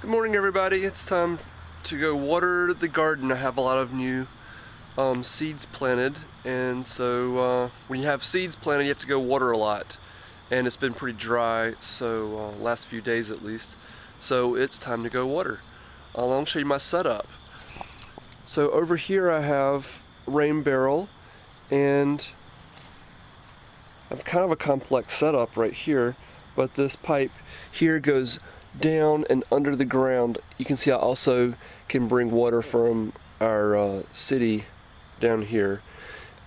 Good morning, everybody. It's time to go water the garden. I have a lot of new seeds planted, and so when you have seeds planted, you have to go water a lot. And it's been pretty dry, so last few days at least. So it's time to go water. I'll show you my setup. So over here I have a rain barrel, and I have kind of a complex setup right here, but this pipe here goes down and under the ground. You can see I also can bring water from our city down here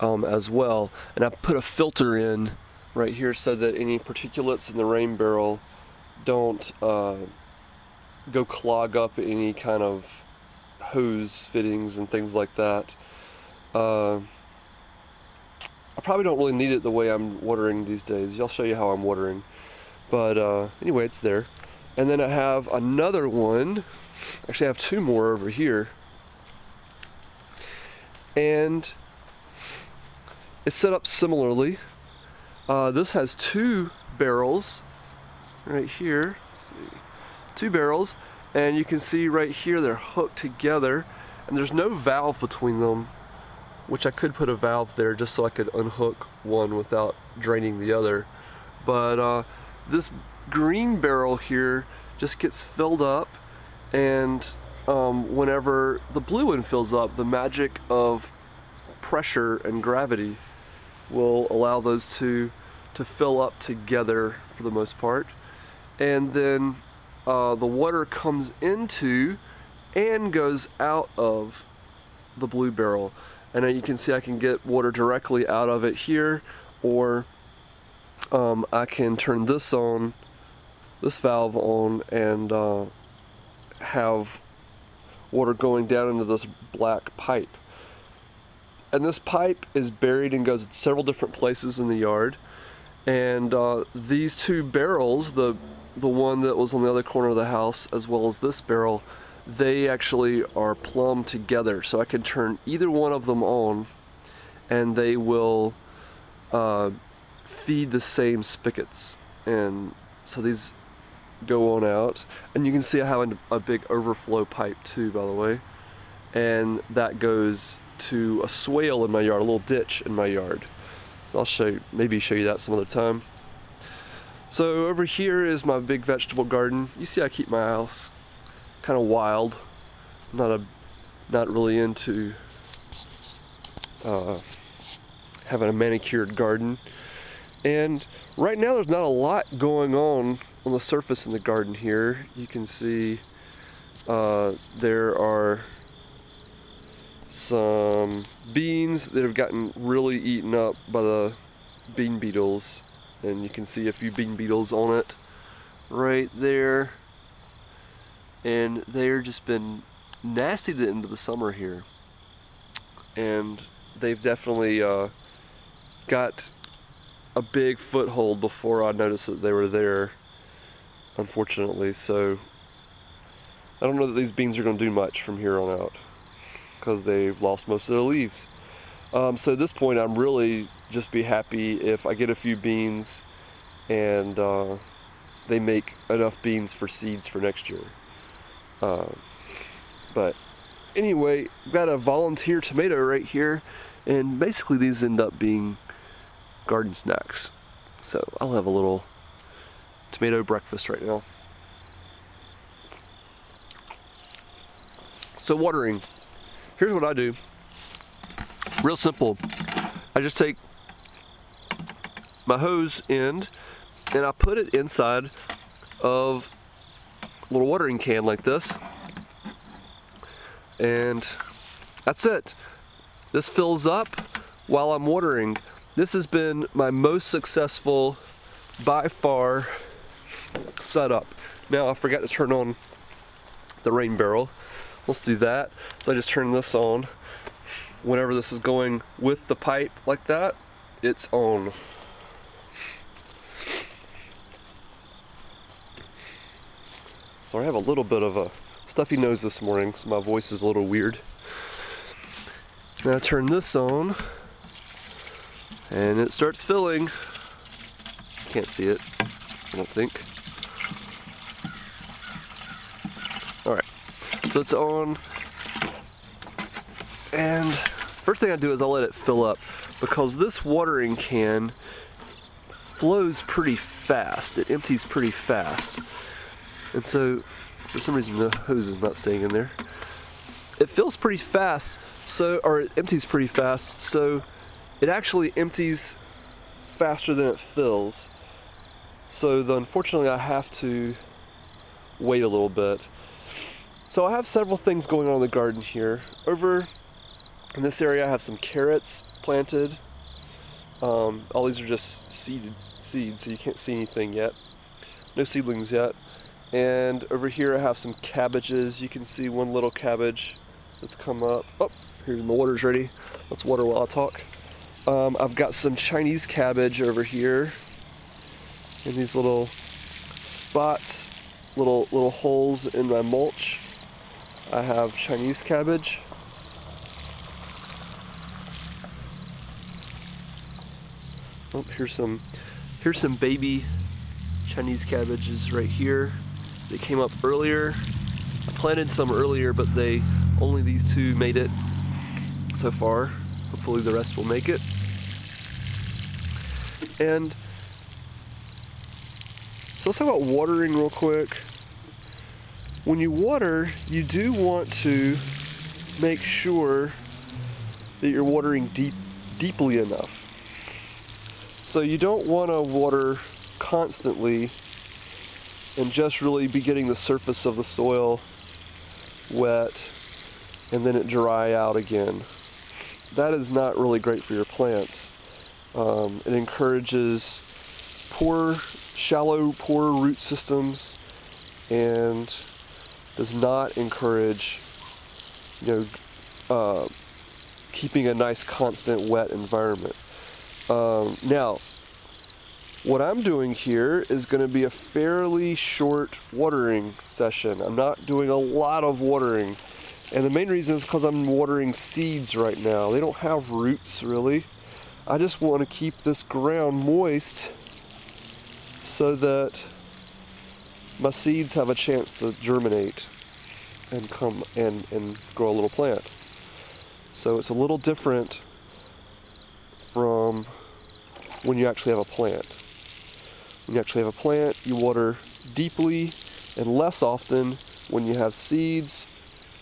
as well, and I put a filter in right here so that any particulates in the rain barrel don't go clog up any kind of hose fittings and things like that. I probably don't really need it the way I'm watering these days. I'll show you how I'm watering, but anyway, it's there. And then I have another one. Actually, I have two more over here. And it's set up similarly. This has two barrels right here. Let's see. Two barrels. And you can see right here they're hooked together. And there's no valve between them, which I could put a valve there just so I could unhook one without draining the other. But this green barrel here just gets filled up, and whenever the blue one fills up, the magic of pressure and gravity will allow those two to fill up together for the most part, and then the water comes into and goes out of the blue barrel. And you can see I can get water directly out of it here, or I can turn this valve on, and have water going down into this black pipe. And this pipe is buried and goes several different places in the yard. And these two barrels, the one that was on the other corner of the house as well as this barrel, they actually are plumbed together, so I can turn either one of them on and they will feed the same spigots. And so these go on out, and you can see I have a big overflow pipe too, by the way, and that goes to a swale in my yard, a little ditch in my yard. I'll maybe show you that some other time. So over here is my big vegetable garden. You see I keep my house kind of wild. I'm not really into having a manicured garden. And right now there's not a lot going on the surface in the garden here. You can see there are some beans that have gotten really eaten up by the bean beetles, and you can see a few bean beetles on it right there, and they're just been nasty at the end of the summer here, and they've definitely got a big foothold before I noticed that they were there, unfortunately. So I don't know that these beans are going to do much from here on out because they've lost most of their leaves. So at this point I'm really just be happy if I get a few beans and they make enough beans for seeds for next year. But anyway, I've got a volunteer tomato right here, and basically these end up being garden snacks. So I'll have a little tomato breakfast right now. So watering, here's what I do. Real simple. I just take my hose end and I put it inside of a little watering can like this, and that's it. This fills up while I'm watering. This has been my most successful by far setup. Now I forgot to turn on the rain barrel. Let's do that. So I just turn this on. Whenever this is going with the pipe like that, it's on. So I have a little bit of a stuffy nose this morning, so my voice is a little weird. Now I turn this on, and it starts filling. Can't see it, I don't think. Alright, so it's on, and first thing I do is I'll let it fill up, because this watering can flows pretty fast. It empties pretty fast. And so, for some reason the hose is not staying in there. It fills pretty fast, or it empties pretty fast, so it actually empties faster than it fills. So unfortunately I have to wait a little bit. So I have several things going on in the garden here. Over in this area I have some carrots planted. All these are just seeds, so you can't see anything yet. No seedlings yet. And over here I have some cabbages. You can see one little cabbage that's come up. Oh, here's the water's ready. Let's water while I talk. I've got some Chinese cabbage over here in these little spots, little holes in my mulch. I have Chinese cabbage. Oh, here's some baby Chinese cabbages right here. They came up earlier. I planted some earlier, but only these two made it so far. Hopefully the rest will make it. And so let's talk about watering real quick. When you water, you do want to make sure that you're watering deeply enough. So you don't want to water constantly and just really be getting the surface of the soil wet and then it dry out again. That is not really great for your plants. It encourages shallow, poor root systems and does not encourage, keeping a nice, constant, wet environment. Now, what I'm doing here is going to be a fairly short watering session. I'm not doing a lot of watering. And the main reason is because I'm watering seeds right now. They don't have roots, really. I just want to keep this ground moist so that my seeds have a chance to germinate and come and grow a little plant. So it's a little different from when you actually have a plant. When you actually have a plant, you water deeply and less often when you have seeds.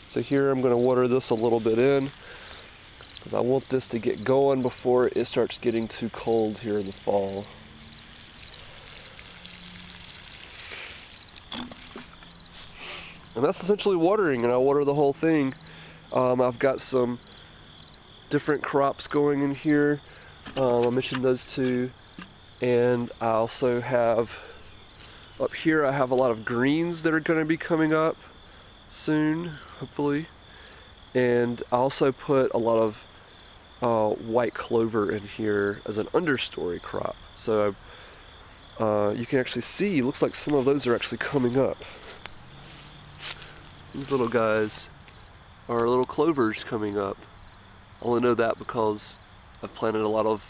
So here I'm going to water this a little bit in because I want this to get going before it starts getting too cold here in the fall. And that's essentially watering, and I water the whole thing. I've got some different crops going in here. I mentioned those two. And I also have, up here I have a lot of greens that are going to be coming up soon, hopefully. And I also put a lot of white clover in here as an understory crop. So you can actually see, it looks like some of those are actually coming up. These little guys are little clovers coming up. I only know that because I've planted a lot of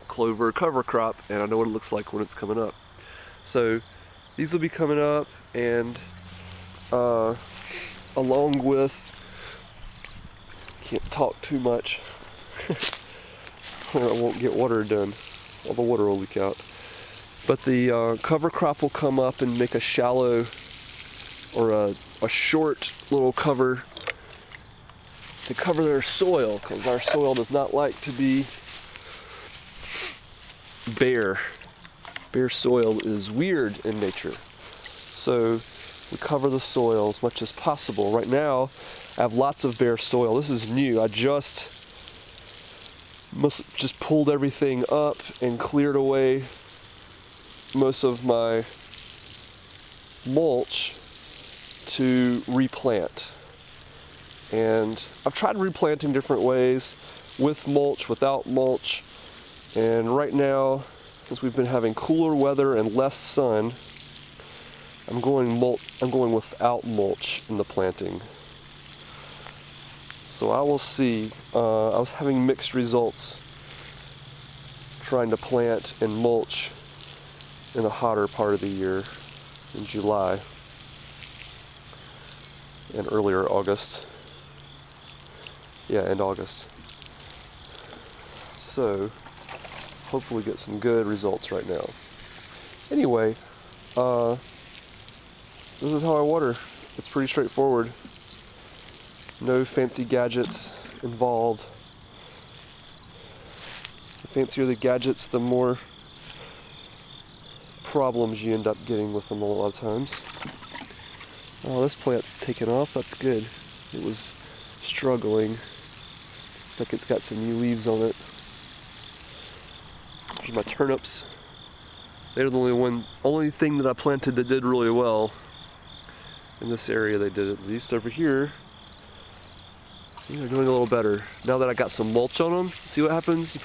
clover cover crop and I know what it looks like when it's coming up. So these will be coming up, and along with, can't talk too much or I won't get water done. All the water will leak out. But the cover crop will come up and make a shallow or a short little cover to cover their soil, because our soil does not like to be bare. Bare soil is weird in nature. So we cover the soil as much as possible. Right now I have lots of bare soil. This is new. I just pulled everything up and cleared away most of my mulch to replant. And I've tried replanting different ways, with mulch, without mulch. And right now, since we've been having cooler weather and less sun, I'm going without mulch in the planting. So I will see. I was having mixed results trying to plant and mulch in the hotter part of the year, in July. and earlier August. Yeah, and August. So hopefully get some good results right now. Anyway, this is how I water. It's pretty straightforward. No fancy gadgets involved. The fancier the gadgets, the more problems you end up getting with them a lot of times. Oh, this plant's taken off. That's good. It was struggling. Looks like it's got some new leaves on it. There's my turnips. They're the only thing that I planted that did really well. In this area they did at least. Over here, they're doing a little better. Now that I got some mulch on them, see what happens?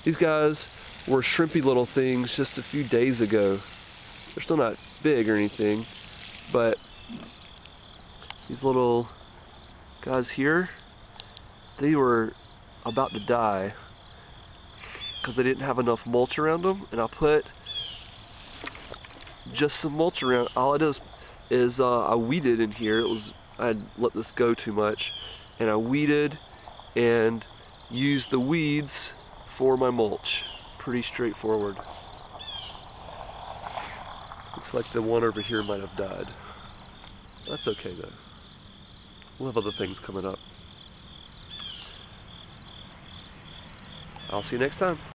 These guys were shrimpy little things just a few days ago. They're still not big or anything, but these little guys here, they were about to die because they didn't have enough mulch around them, and I put just some mulch around. All it is I weeded in here. I had let this go too much, and I weeded and used the weeds for my mulch. Pretty straightforward. Looks like the one over here might have died. That's okay though. We'll have other things coming up. I'll see you next time.